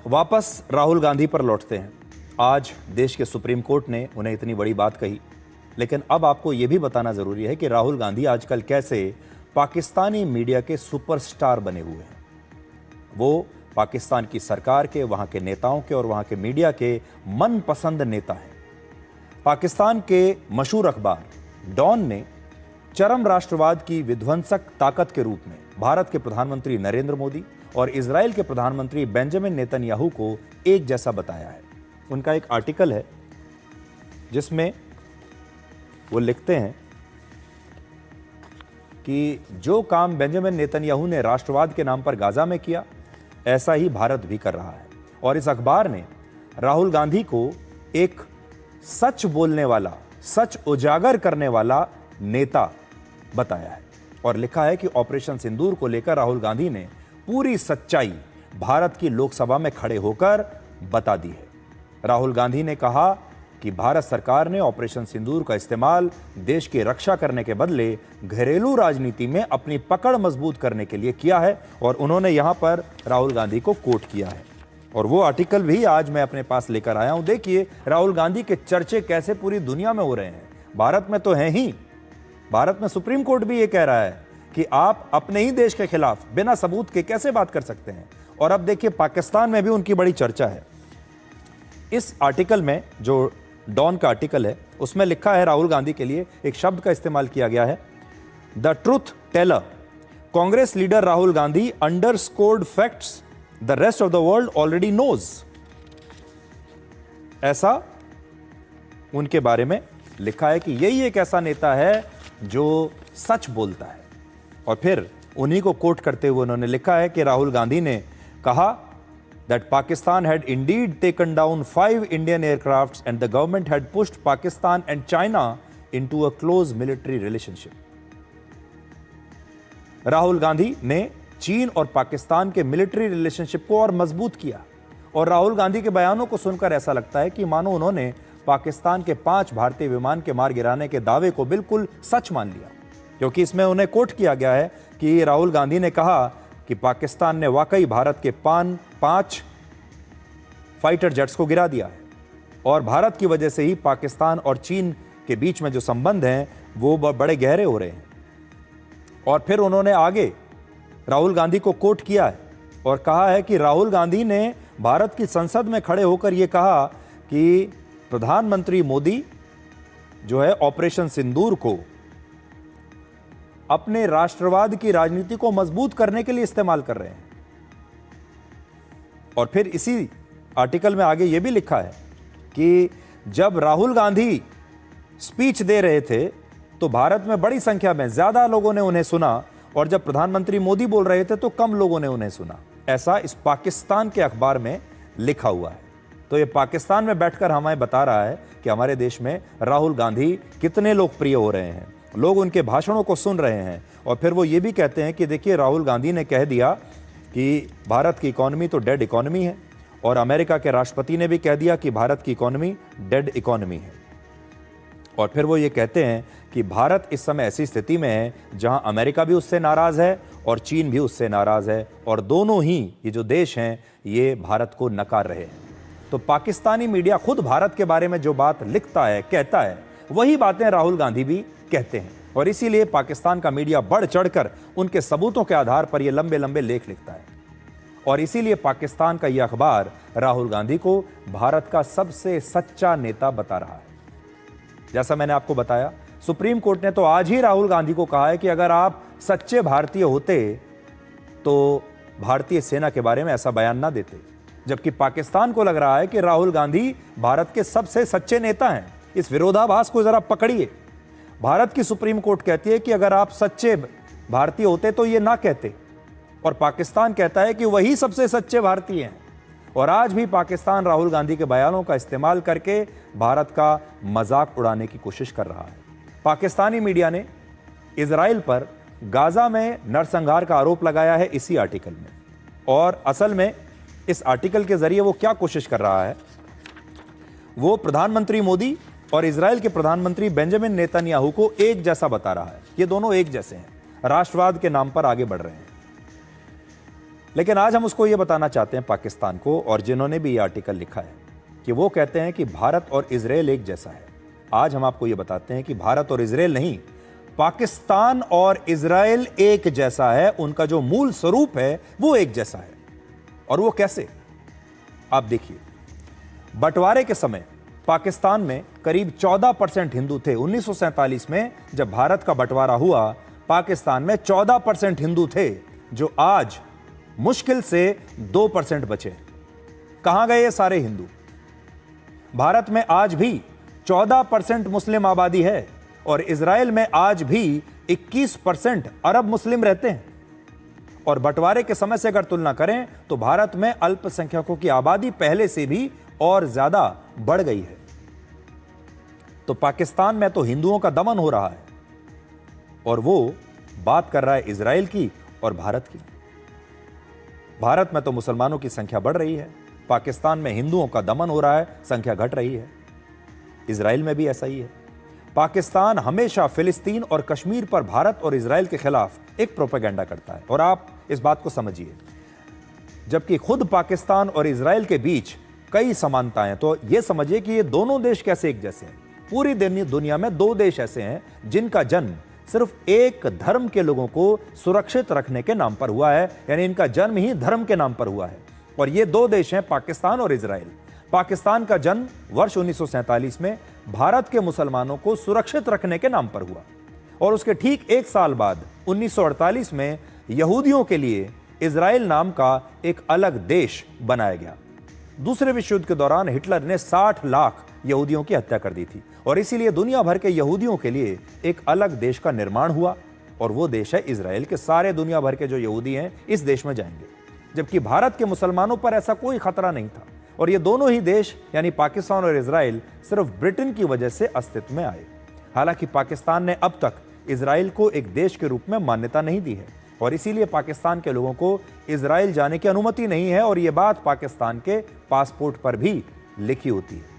वापस राहुल गांधी पर लौटते हैं। आज देश के सुप्रीम कोर्ट ने उन्हें इतनी बड़ी बात कही, लेकिन अब आपको यह भी बताना जरूरी है कि राहुल गांधी आजकल कैसे पाकिस्तानी मीडिया के सुपरस्टार बने हुए हैं। वो पाकिस्तान की सरकार के, वहां के नेताओं के और वहां के मीडिया के मनपसंद नेता हैं। पाकिस्तान के मशहूर अखबार डॉन ने चरम राष्ट्रवाद की विध्वंसक ताकत के रूप में भारत के प्रधानमंत्री नरेंद्र मोदी और इजराइल के प्रधानमंत्री बेंजामिन नेतन्याहू को एक जैसा बताया है। उनका एक आर्टिकल है जिसमें वो लिखते हैं कि जो काम बेंजामिन नेतन्याहू ने राष्ट्रवाद के नाम पर गाजा में किया, ऐसा ही भारत भी कर रहा है। और इस अखबार ने राहुल गांधी को एक सच बोलने वाला, सच उजागर करने वाला नेता बताया है और लिखा है कि ऑपरेशन सिंदूर को लेकर राहुल गांधी ने पूरी सच्चाई भारत की लोकसभा में खड़े होकर बता दी है। राहुल गांधी ने कहा कि भारत सरकार ने ऑपरेशन सिंदूर का इस्तेमाल देश की रक्षा करने के बदले घरेलू राजनीति में अपनी पकड़ मजबूत करने के लिए किया है और उन्होंने यहां पर राहुल गांधी को कोट किया है। और वो आर्टिकल भी आज मैं अपने पास लेकर आया हूं। देखिए राहुल गांधी के चर्चे कैसे पूरी दुनिया में हो रहे हैं। भारत में तो हैं ही, भारत में सुप्रीम कोर्ट भी ये कह रहा है कि आप अपने ही देश के खिलाफ बिना सबूत के कैसे बात कर सकते हैं। और अब देखिए पाकिस्तान में भी उनकी बड़ी चर्चा है। इस आर्टिकल में, जो डॉन का आर्टिकल है, उसमें लिखा है, राहुल गांधी के लिए एक शब्द का इस्तेमाल किया गया है, the truth teller. Congress leader Rahul Gandhi underscored facts the rest of the world already knows. ऐसा उनके बारे में लिखा है कि यही एक ऐसा नेता है जो सच बोलता है। और फिर उन्हीं को कोट करते हुए उन्होंने लिखा है कि राहुल गांधी ने कहा that Pakistan had indeed taken down 5 Indian aircrafts and the government had pushed Pakistan and China into a close military relationship. Rahul Gandhi ने चीन और पाकिस्तान के मिलिट्री रिलेशनशिप को और मजबूत किया। और राहुल गांधी के बयानों को सुनकर ऐसा लगता है कि मानो उन्होंने पाकिस्तान के 5 भारतीय विमान के मार गिराने के दावे को बिल्कुल सच मान लिया, क्योंकि इसमें उन्हें कोट किया गया है कि राहुल गांधी ने कहा कि पाकिस्तान ने वाकई भारत के 5 फाइटर जेट्स को गिरा दिया है और भारत की वजह से ही पाकिस्तान और चीन के बीच में जो संबंध हैं वो बड़े गहरे हो रहे हैं। और फिर उन्होंने आगे राहुल गांधी को कोट किया है और कहा है कि राहुल गांधी ने भारत की संसद में खड़े होकर यह कहा कि प्रधानमंत्री मोदी जो है ऑपरेशन सिंदूर को अपने राष्ट्रवाद की राजनीति को मजबूत करने के लिए इस्तेमाल कर रहे हैं। और फिर इसी आर्टिकल में आगे यह भी लिखा है कि जब राहुल गांधी स्पीच दे रहे थे तो भारत में बड़ी संख्या में ज्यादा लोगों ने उन्हें सुना और जब प्रधानमंत्री मोदी बोल रहे थे तो कम लोगों ने उन्हें सुना। ऐसा इस पाकिस्तान के अखबार में लिखा हुआ है। तो ये पाकिस्तान में बैठकर हमें बता रहा है कि हमारे देश में राहुल गांधी कितने लोकप्रिय हो रहे हैं। लोग उनके भाषणों को सुन रहे हैं और फिर वो ये भी कहते हैं कि देखिए राहुल गांधी ने कह दिया कि भारत की इकॉनमी तो डेड इकॉनमी है और अमेरिका के राष्ट्रपति ने भी कह दिया कि भारत की इकॉनमी डेड इकॉनमी है। और फिर वो ये कहते हैं कि भारत इस समय ऐसी स्थिति में है जहां अमेरिका भी उससे नाराज है और चीन भी उससे नाराज है और दोनों ही ये जो देश हैं ये भारत को नकार रहे हैं। तो पाकिस्तानी मीडिया खुद भारत के बारे में जो बात लिखता है, कहता है, वही बातें राहुल गांधी भी कहते हैं और इसीलिए पाकिस्तान का मीडिया बढ़ चढ़कर उनके सबूतों के आधार पर यह लंबे लंबे लेख लिखता है। और इसीलिए पाकिस्तान का यह अखबार राहुल गांधी को भारत का सबसे सच्चा नेता बता रहा है। जैसा मैंने आपको बताया, सुप्रीम कोर्ट ने तो आज ही राहुल गांधी को कहा है कि अगर आप सच्चे भारतीय होते तो भारतीय सेना के बारे में ऐसा बयान ना देते। जबकि पाकिस्तान को लग रहा है कि राहुल गांधी भारत के सबसे सच्चे नेता हैं। इस विरोधाभास को जरा पकड़िए। भारत की सुप्रीम कोर्ट कहती है कि अगर आप सच्चे भारतीय होते तो ये ना कहते, और पाकिस्तान कहता है कि वही सबसे सच्चे भारतीय हैं। और आज भी पाकिस्तान राहुल गांधी के बयानों का इस्तेमाल करके भारत का मजाक उड़ाने की कोशिश कर रहा है। पाकिस्तानी मीडिया ने इजराइल पर गाजा में नरसंहार का आरोप लगाया है इसी आर्टिकल में। और असल में इस आर्टिकल के जरिए वो क्या कोशिश कर रहा है, वो प्रधानमंत्री मोदी और इजराइल के प्रधानमंत्री बेंजामिन नेतन्याहू को एक जैसा बता रहा है। ये दोनों एक जैसे हैं, राष्ट्रवाद के नाम पर आगे बढ़ रहे हैं। लेकिन आज हम उसको ये बताना चाहते हैं पाकिस्तान को, और जिन्होंने भी ये आर्टिकल लिखा है, कि वो कहते हैं कि भारत और इजराइल एक जैसा है। आज हम आपको ये बताते हैं कि भारत और इजराइल नहीं, पाकिस्तान और इजराइल एक जैसा है। उनका जो मूल स्वरूप है वो एक जैसा है। और वो कैसे, आप देखिए। बंटवारे के समय पाकिस्तान में करीब 14% हिंदू थे। 1947 में जब भारत का बंटवारा हुआ, पाकिस्तान में 14% हिंदू थे, जो आज मुश्किल से 2% बचे। कहां गए ये सारे हिंदू? भारत में आज भी 14% मुस्लिम आबादी है और इजराइल में आज भी 21% अरब मुस्लिम रहते हैं। और बंटवारे के समय से अगर तुलना करें तो भारत में अल्पसंख्यकों की आबादी पहले से भी और ज्यादा बढ़ गई है। तो पाकिस्तान में तो हिंदुओं का दमन हो रहा है और वो बात कर रहा है इजराइल की और भारत की। भारत में तो मुसलमानों की संख्या बढ़ रही है, पाकिस्तान में हिंदुओं का दमन हो रहा है, संख्या घट रही है। इजराइल में भी ऐसा ही है। पाकिस्तान हमेशा फिलिस्तीन और कश्मीर पर भारत और इजराइल के खिलाफ एक प्रोपेगेंडा करता है। और आप इस बात को समझिए, जबकि खुद पाकिस्तान और इजराइल के बीच कई समानताएं, तो यह समझिए कि ये दोनों देश कैसे एक जैसे हैं। पूरी दुनिया में दो देश ऐसे हैं जिनका जन्म सिर्फ एक धर्म के लोगों को सुरक्षित रखने के नाम पर हुआ है, यानी इनका जन्म ही धर्म के नाम पर हुआ है। और ये दो देश हैं, पाकिस्तान और इजराइल। पाकिस्तान का जन्म वर्ष 1947 में भारत के मुसलमानों को सुरक्षित रखने के नाम पर हुआ और उसके ठीक एक साल बाद 1948 में यहूदियों के लिए इजराइल नाम का एक अलग देश बनाया गया। दूसरे विश्व युद्ध के दौरान हिटलर ने 60 लाख यहूदियों की हत्या कर दी थी और इसीलिए दुनिया भर के यहूदियों के लिए एक अलग देश का निर्माण हुआ और वो देश है इजराइल। के सारे दुनिया भर के जो यहूदी हैं इस देश में जाएंगे, जबकि भारत के मुसलमानों पर ऐसा कोई खतरा नहीं था। और ये दोनों ही देश यानी पाकिस्तान और इजराइल सिर्फ ब्रिटेन की वजह से अस्तित्व में आए। हालांकि पाकिस्तान ने अब तक इजराइल को एक देश के रूप में मान्यता नहीं दी है और इसीलिए पाकिस्तान के लोगों को इजराइल जाने की अनुमति नहीं है और ये बात पाकिस्तान के पासपोर्ट पर भी लिखी होती है।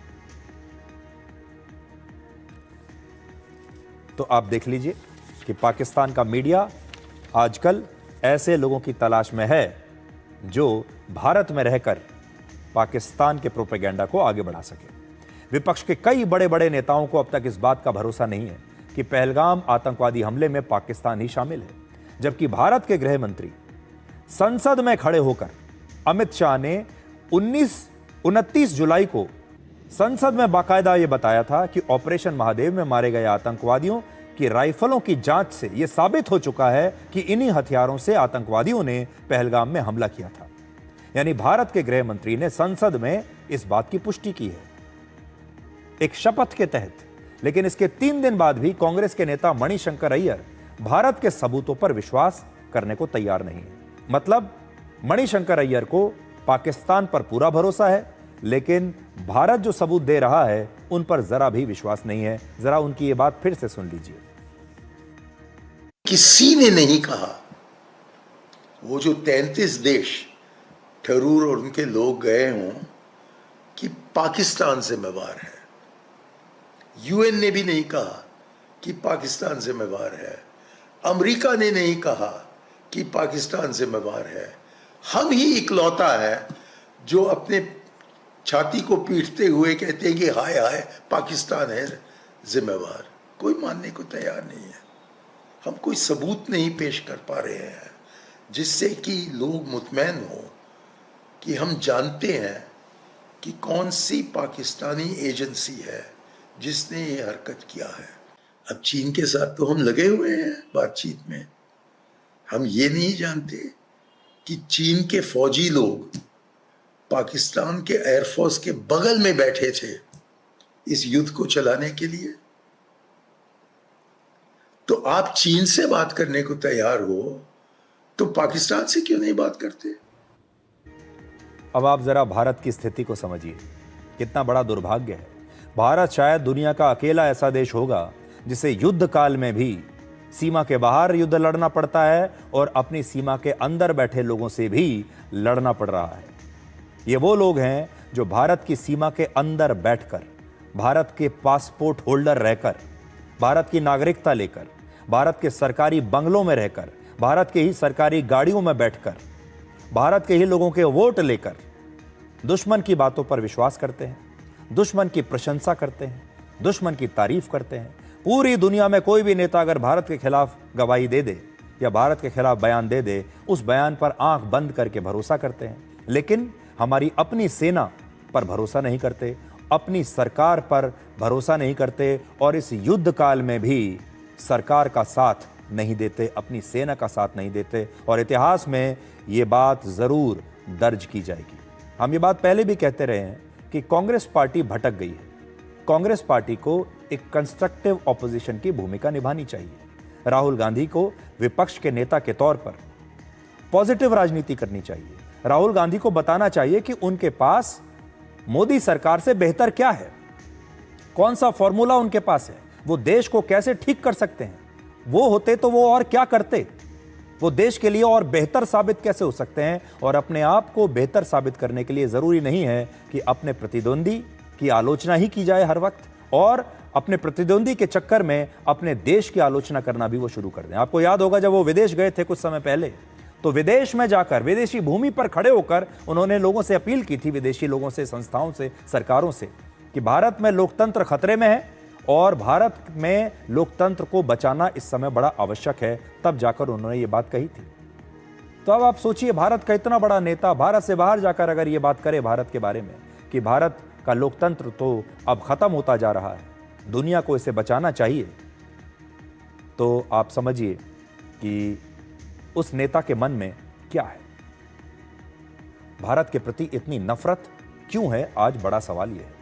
तो आप देख लीजिए कि पाकिस्तान का मीडिया आजकल ऐसे लोगों की तलाश में है जो भारत में रहकर पाकिस्तान के प्रोपेगेंडा को आगे बढ़ा सके। विपक्ष के कई बड़े बड़े नेताओं को अब तक इस बात का भरोसा नहीं है कि पहलगाम आतंकवादी हमले में पाकिस्तान ही शामिल है, जबकि भारत के गृह मंत्री संसद में खड़े होकर अमित शाह ने 29 जुलाई को संसद में बाकायदा यह बताया था कि ऑपरेशन महादेव में मारे गए आतंकवादियों की राइफलों की जांच से यह साबित हो चुका है कि इन्हीं हथियारों से आतंकवादियों ने पहलगाम में हमला किया था। यानी भारत के गृह मंत्री ने संसद में इस बात की पुष्टि की है एक शपथ के तहत। लेकिन इसके 3 दिन बाद भी कांग्रेस के नेता मणिशंकर अय्यर भारत के सबूतों पर विश्वास करने को तैयार नहीं है। मतलब मणिशंकर अय्यर को पाकिस्तान पर पूरा भरोसा है, लेकिन भारत जो सबूत दे रहा है उन पर जरा भी विश्वास नहीं है। जरा उनकी ये बात फिर से सुन लीजिए। किसी ने नहीं कहा, वो जो 33 देश ठरूर और उनके लोग गए हों, कि पाकिस्तान जिम्मेवार है। यूएन ने भी नहीं कहा कि पाकिस्तान जिम्मेवार है। अमेरिका ने नहीं कहा कि पाकिस्तान जिम्मेवार है। हम ही इकलौता है जो अपने छाती को पीटते हुए कहते हैं कि हाय हाय पाकिस्तान है जिम्मेवार। कोई मानने को तैयार नहीं है। हम कोई सबूत नहीं पेश कर पा रहे हैं जिससे कि लोग मुतमैन हो कि हम जानते हैं कि कौन सी पाकिस्तानी एजेंसी है जिसने ये हरकत किया है। अब चीन के साथ तो हम लगे हुए हैं बातचीत में। हम ये नहीं जानते कि चीन के फौजी लोग पाकिस्तान के एयरफोर्स के बगल में बैठे थे इस युद्ध को चलाने के लिए। तो आप चीन से बात करने को तैयार हो तो पाकिस्तान से क्यों नहीं बात करते? अब आप जरा भारत की स्थिति को समझिए, कितना बड़ा दुर्भाग्य है। भारत शायद दुनिया का अकेला ऐसा देश होगा जिसे युद्ध काल में भी सीमा के बाहर युद्ध लड़ना पड़ता है और अपनी सीमा के अंदर बैठे लोगों से भी लड़ना पड़ रहा है। ये वो लोग हैं जो भारत की सीमा के अंदर बैठकर, भारत के पासपोर्ट होल्डर रहकर, भारत की नागरिकता लेकर, भारत के सरकारी बंगलों में रहकर, भारत के ही सरकारी गाड़ियों में बैठकर भारत के ही लोगों के वोट लेकर दुश्मन की बातों पर विश्वास करते हैं, दुश्मन की प्रशंसा करते हैं, दुश्मन की तारीफ करते हैं। पूरी दुनिया में कोई भी नेता अगर भारत के खिलाफ गवाही दे दे या भारत के खिलाफ बयान दे दे, उस बयान पर आंख बंद करके भरोसा करते हैं। लेकिन हमारी अपनी सेना पर भरोसा नहीं करते, अपनी सरकार पर भरोसा नहीं करते और इस युद्ध काल में भी सरकार का साथ नहीं देते, अपनी सेना का साथ नहीं देते। और इतिहास में ये बात जरूर दर्ज की जाएगी। हम ये बात पहले भी कहते रहे हैं कि कांग्रेस पार्टी भटक गई है। कांग्रेस पार्टी को एक कंस्ट्रक्टिव ऑपोजिशन की भूमिका निभानी चाहिए। राहुल गांधी को विपक्ष के नेता के तौर पर पॉजिटिव राजनीति करनी चाहिए। राहुल गांधी को बताना चाहिए कि उनके पास मोदी सरकार से बेहतर क्या है, कौन सा फॉर्मूला उनके पास है, वो देश को कैसे ठीक कर सकते हैं। वो होते तो वो और क्या करते, वो देश के लिए और बेहतर साबित कैसे हो सकते हैं। और अपने आप को बेहतर साबित करने के लिए जरूरी नहीं है कि अपने प्रतिद्वंदी की आलोचना ही की जाए हर वक्त, और अपने प्रतिद्वंदी के चक्कर में अपने देश की आलोचना करना भी वो शुरू कर दें। आपको याद होगा जब वो विदेश गए थे कुछ समय पहले, तो विदेश में जाकर विदेशी भूमि पर खड़े होकर उन्होंने लोगों से अपील की थी, विदेशी लोगों से, संस्थाओं से, सरकारों से, कि भारत में लोकतंत्र खतरे में है और भारत में लोकतंत्र को बचाना इस समय बड़ा आवश्यक है। तब जाकर उन्होंने ये बात कही थी। तो अब आप सोचिए, भारत का इतना बड़ा नेता भारत से बाहर जाकर अगर ये बात करे भारत के बारे में कि भारत का लोकतंत्र तो अब खत्म होता जा रहा है, दुनिया को इसे बचाना चाहिए, तो आप समझिए कि उस नेता के मन में क्या है। भारत के प्रति इतनी नफरत क्यों है, आज बड़ा सवाल यह है।